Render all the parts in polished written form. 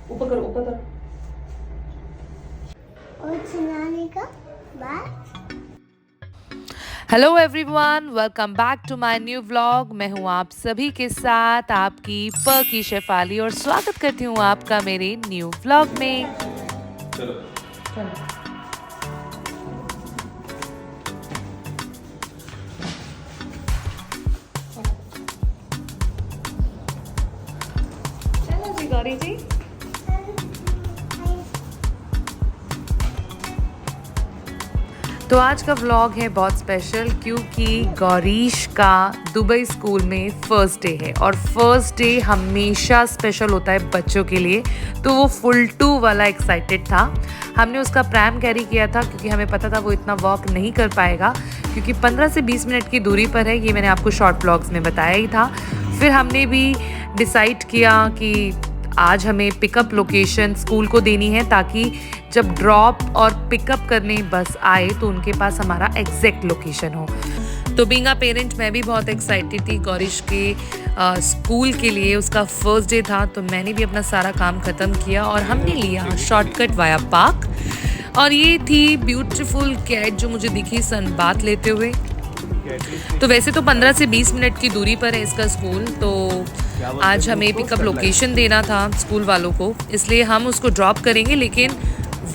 ऊपर करो, ऊपर करो। और सुनाने का बात। Hello everyone, welcome back to my new vlog. मैं हूं आप सभी के साथ आपकी प की शेफाली और स्वागत करती हूं आपका मेरे न्यू व्लॉग में। चलो चलो जी गौरी जी। तो आज का व्लॉग है बहुत स्पेशल क्योंकि गौरीश का दुबई स्कूल में फर्स्ट डे है और फर्स्ट डे हमेशा स्पेशल होता है बच्चों के लिए। तो वो फुल टू वाला एक्साइटेड था। हमने उसका प्रैम कैरी किया था क्योंकि हमें पता था वो इतना वॉक नहीं कर पाएगा क्योंकि 15 से 20 मिनट की दूरी पर है। ये मैंने आपको शॉर्ट व्लॉग्स में बताया ही था। फिर हमने भी डिसाइड किया कि आज हमें पिकअप लोकेशन स्कूल को देनी है ताकि जब ड्रॉप और पिकअप करने बस आए तो उनके पास हमारा एग्जैक्ट लोकेशन हो। तो बीइंग अ पेरेंट मैं भी बहुत एक्साइटेड थी गौरीश के स्कूल के लिए। उसका फर्स्ट डे था तो मैंने भी अपना सारा काम ख़त्म किया और हमने लिया शॉर्टकट वाया पार्क। और ये थी ब्यूटीफुल कैट जो मुझे दिखी सन बात लेते हुए। तो वैसे तो 15 से 20 मिनट की दूरी पर है इसका स्कूल। तो आज हमें पिकअप लोकेशन देना था स्कूल वालों को, इसलिए हम उसको ड्रॉप करेंगे लेकिन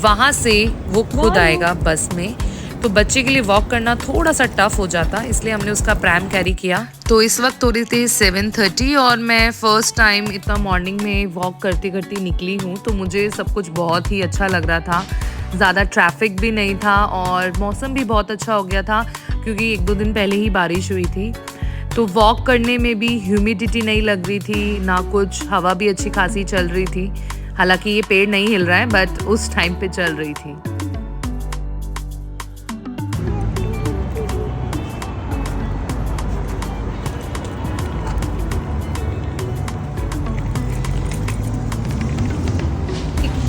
वहाँ से वो खुद आएगा बस में। तो बच्चे के लिए वॉक करना थोड़ा सा टफ हो जाता, इसलिए हमने उसका प्रैम कैरी किया। तो इस वक्त हो रही थी 7:30 और मैं फर्स्ट टाइम इतना मॉर्निंग में वॉक करते करते निकली हूँ। तो मुझे सब कुछ बहुत ही अच्छा लग रहा था। ज़्यादा ट्रैफिक भी नहीं था और मौसम भी बहुत अच्छा हो गया था क्योंकि 1-2 दिन पहले ही बारिश हुई थी। तो वॉक करने में भी ह्यूमिडिटी नहीं लग रही थी ना कुछ, हवा भी अच्छी खासी चल रही थी। हालांकि ये पेड़ नहीं हिल रहा है बट उस टाइम पे चल रही थी।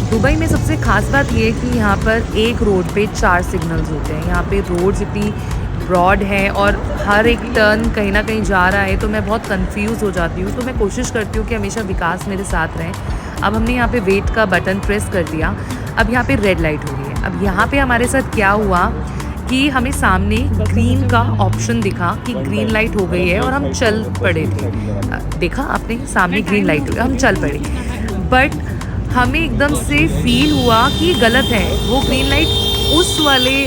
दुबई में सबसे खास बात ये है कि यहाँ पर एक रोड पे 4 सिग्नल्स होते हैं। यहाँ पे रोड्स इतनी ब्रॉड है और हर एक टर्न कहीं ना कहीं जा रहा है तो मैं बहुत कंफ्यूज हो जाती हूँ। तो मैं कोशिश करती हूँ कि हमेशा विकास मेरे साथ रहें। अब हमने यहाँ पे वेट का बटन प्रेस कर दिया। अब यहाँ पे रेड लाइट हो रही है। अब यहाँ पे हमारे साथ क्या हुआ कि हमें सामने ग्रीन का ऑप्शन दिखा कि ग्रीन लाइट हो गई है और हम चल पड़े थे। देखा आपने, सामने ग्रीन लाइट हो गई, हम चल पड़े। बट हमें एकदम से फील हुआ कि ये गलत है। वो ग्रीन लाइट उस वाले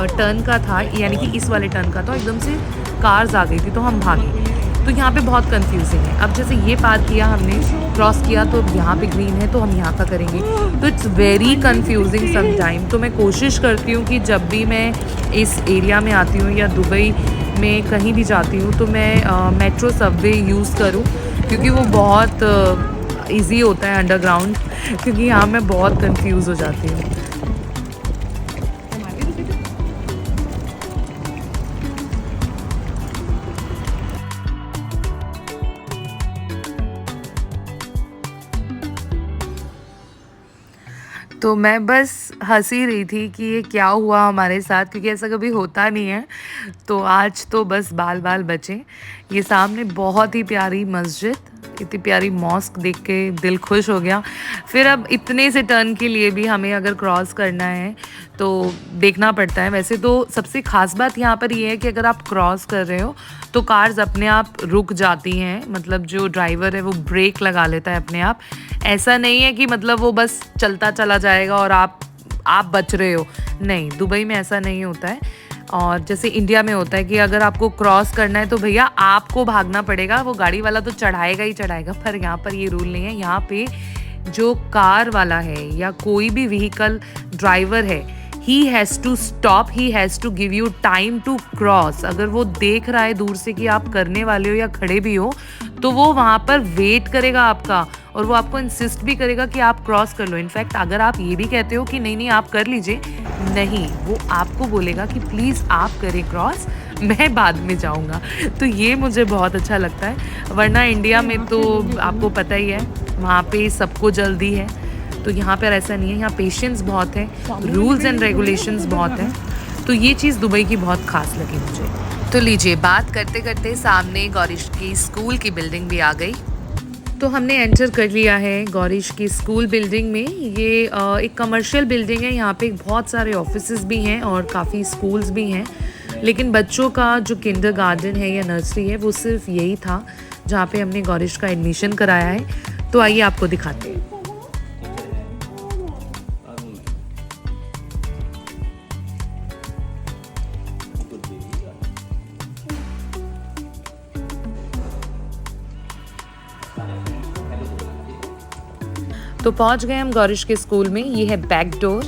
टर्न का था, यानी कि इस वाले टर्न का था। एकदम से कार्स आ गई थी तो हम भागे। तो यहाँ पे बहुत कंफ्यूजिंग है। अब जैसे ये पार किया हमने, क्रॉस किया तो अब यहाँ पे ग्रीन है तो हम यहाँ का करेंगे। तो it's very confusing some time. तो मैं कोशिश करती हूँ कि जब भी मैं इस एरिया में आती हूँ या दुबई में कहीं भी जाती हूँ तो मैं मेट्रो सबवे यूज़ करूँ क्योंकि वो बहुत ईजी होता है अंडरग्राउंड, क्योंकि यहाँ मैं बहुत कंफ्यूज हो जाती हूँ। तो मैं बस हंस ही रही थी कि ये क्या हुआ हमारे साथ, क्योंकि ऐसा कभी होता नहीं है। तो आज तो बस बाल बाल बचे। ये सामने बहुत ही प्यारी मस्जिद, इतनी प्यारी मॉस्क देख के दिल खुश हो गया। फिर अब इतने से टर्न के लिए भी हमें अगर क्रॉस करना है तो देखना पड़ता है। वैसे तो सबसे ख़ास बात यहाँ पर ये है कि अगर आप क्रॉस कर रहे हो तो कार्स अपने आप रुक जाती हैं। मतलब जो ड्राइवर है वो ब्रेक लगा लेता है अपने आप। ऐसा नहीं है कि मतलब वो बस चलता चला जाएगा और आप बच रहे हो। नहीं, दुबई में ऐसा नहीं होता है। और जैसे इंडिया में होता है कि अगर आपको क्रॉस करना है तो भैया आपको भागना पड़ेगा, वो गाड़ी वाला तो चढ़ाएगा ही चढ़ाएगा। पर यहाँ पर ये रूल नहीं है। यहाँ पे जो कार वाला है या कोई भी व्हीकल ड्राइवर है, he has to stop, he has to give you time to cross. अगर वो देख रहा है दूर से कि आप करने वाले हो या खड़े भी हो तो वो वहाँ पर वेट करेगा आपका और वो आपको इंसिस्ट भी करेगा कि आप क्रॉस कर लो। इनफैक्ट अगर आप ये भी कहते हो कि नहीं नहीं आप कर लीजिए, नहीं, वो आपको बोलेगा कि प्लीज़ आप करें क्रॉस, मैं बाद में जाऊँगा। तो ये मुझे बहुत अच्छा लगता है। वरना इंडिया में तो आपको पता ही है, वहाँ पे सबको जल्दी है। तो यहाँ पर ऐसा नहीं है। यहाँ पेशेंस बहुत है, रूल्स एंड रेगुलेशंस बहुत हैं। तो ये चीज़ दुबई की बहुत खास लगी मुझे। तो लीजिए, बात करते करते सामने गौरीश की स्कूल की बिल्डिंग भी आ गई। तो हमने एंटर कर लिया है गौरीश की स्कूल बिल्डिंग में। ये एक कमर्शियल बिल्डिंग है, यहाँ पे बहुत सारे ऑफिसेज भी हैं और काफ़ी स्कूल्स भी हैं, लेकिन बच्चों का जो किंडरगार्टन है या नर्सरी है वो सिर्फ यही था जहाँ पे हमने गौरीश का एडमिशन कराया है। तो आइए आपको दिखाते हैं। तो पहुंच गए हम गौरीश के स्कूल में। ये है बैक डोर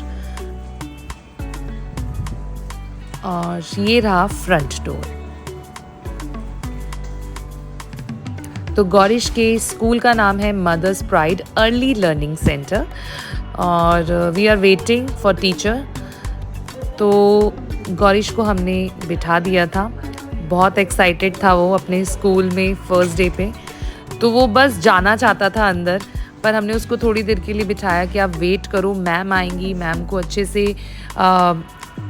और ये रहा फ्रंट डोर। तो गौरीश के स्कूल का नाम है Mother's Pride Early Learning Centre और we are waiting for teacher. तो गौरीश को हमने बिठा दिया था, बहुत एक्साइटेड था वो अपने स्कूल में फर्स्ट डे पे। तो वो बस जाना चाहता था अंदर, पर हमने उसको थोड़ी देर के लिए बिठाया कि आप वेट करो, मैम आएंगी, मैम को अच्छे से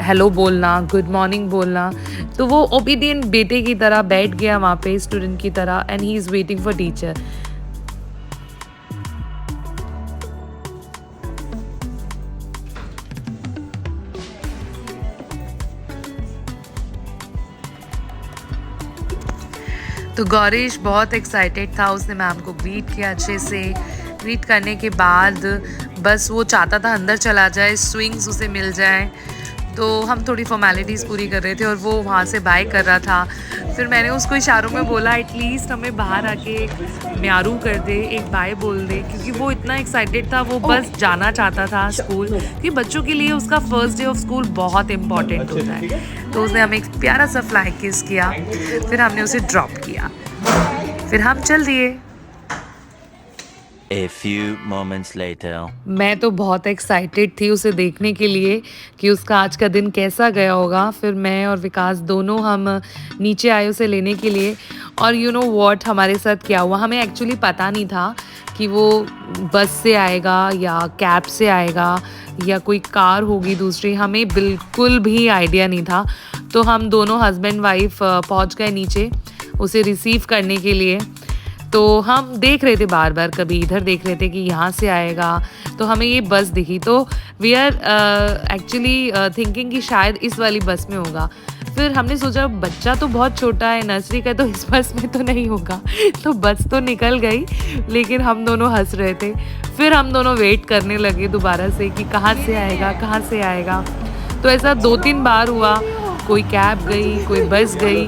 हेलो बोलना, गुड मॉर्निंग बोलना। तो वो ओबीडियंट बेटे की तरह बैठ गया वहाँ पे, स्टूडेंट की तरह, and he is waiting for teacher. तो गौरीश बहुत एक्साइटेड था, उसने मैम को ग्रीट किया अच्छे से। ग्रीट करने के बाद बस वो चाहता था अंदर चला जाए, स्विंग्स उसे मिल जाए। तो हम थोड़ी फॉर्मेलिटीज़ पूरी कर रहे थे और वो वहाँ से बाय कर रहा था। फिर मैंने उसको इशारों में बोला एटलीस्ट हमें बाहर आके एक म्यारू कर दे, एक बाय बोल दे, क्योंकि वो इतना एक्साइटेड था, वो बस जाना चाहता था स्कूल, क्योंकि बच्चों के लिए उसका फर्स्ट डे ऑफ स्कूल बहुत इम्पॉर्टेंट होता है। तो उसने हमें एक प्यारा सा फ्लाई किस किया, फिर हमने उसे ड्रॉप किया, फिर हम चल दिए। A few moments later. मैं तो बहुत एक्साइटेड थी उसे देखने के लिए कि उसका आज का दिन कैसा गया होगा। फिर मैं और विकास दोनों हम नीचे आए उसे लेने के लिए, और यू नो व्हाट हमारे साथ क्या हुआ, हमें एक्चुअली पता नहीं था कि वो बस से आएगा या कैब से आएगा या कोई कार होगी दूसरी, हमें बिल्कुल भी आइडिया नहीं था। तो हम दोनों हस्बैंड वाइफ पहुंच गए नीचे उसे रिसीव करने के लिए। तो हम देख रहे थे बार बार, कभी इधर देख रहे थे कि यहाँ से आएगा, तो हमें ये बस दिखी। तो वी आर एक्चुअली थिंकिंग कि शायद इस वाली बस में होगा। फिर हमने सोचा बच्चा तो बहुत छोटा है, नर्सरी का, तो इस बस में तो नहीं होगा। तो बस तो निकल गई, लेकिन हम दोनों हंस रहे थे। फिर हम दोनों वेट करने लगे दोबारा से कि कहाँ से आएगा, कहाँ से आएगा। तो ऐसा 2-3 बार हुआ, कोई कैब गई, कोई बस गई,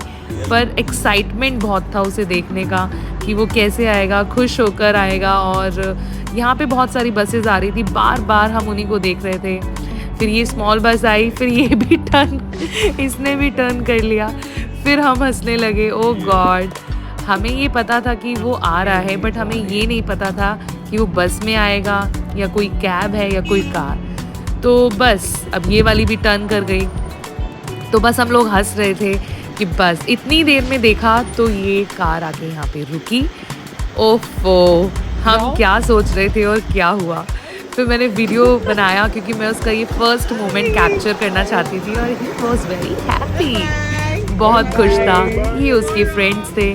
पर एक्साइटमेंट बहुत था उसे देखने का कि वो कैसे आएगा, खुश होकर आएगा। और यहाँ पे बहुत सारी बसेस आ रही थी, बार बार हम उन्हीं को देख रहे थे। फिर ये स्मॉल बस आई, फिर ये भी टर्न, इसने भी टर्न कर लिया। फिर हम हंसने लगे, ओ गॉड। हमें ये पता था कि वो आ रहा है, बट हमें ये नहीं पता था कि वो बस में आएगा या कोई कैब है या कोई कार। तो बस अब ये वाली भी टर्न कर गई। तो बस हम लोग हंस रहे थे कि बस इतनी देर में देखा तो ये कार आके यहाँ पे रुकी। ओफो, हम क्या सोच रहे थे और क्या हुआ। फिर मैंने वीडियो बनाया क्योंकि मैं उसका ये फर्स्ट मोमेंट कैप्चर करना चाहती थी, और ही वॉज वेरी हैप्पी, बहुत खुश था। ये उसके फ्रेंड्स थे,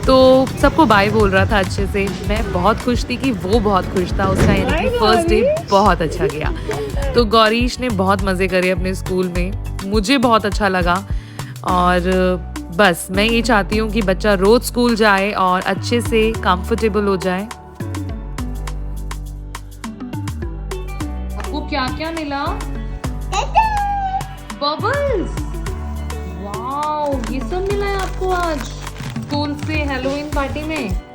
तो सबको बाय बोल रहा था अच्छे से। मैं बहुत खुश थी कि वो बहुत खुश था, उसका यानी कि फर्स्ट डे बहुत अच्छा गया। तो गौरीश ने बहुत मज़े करे अपने स्कूल में, मुझे बहुत अच्छा लगा। और बस मैं ये चाहती हूँ कि बच्चा रोज स्कूल जाए और अच्छे से कंफर्टेबल हो जाए। आपको क्या क्या मिला? बबल्स, वाओ, ये सब मिला है आपको आज स्कूल से हैलोवीन पार्टी में।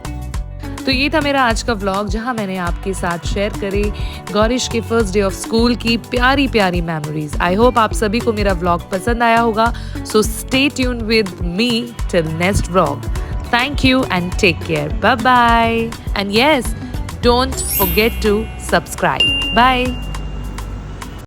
तो ये था मेरा आज का व्लॉग, जहां मैंने आपके साथ शेयर करे गौरीश के फर्स्ट डे ऑफ स्कूल की प्यारी प्यारी मेमोरीज। आई होप आप सभी को मेरा व्लॉग पसंद आया होगा। So stay tuned with me till next vlog. Thank you and take care, bye bye, and yes, don't forget to subscribe. Bye.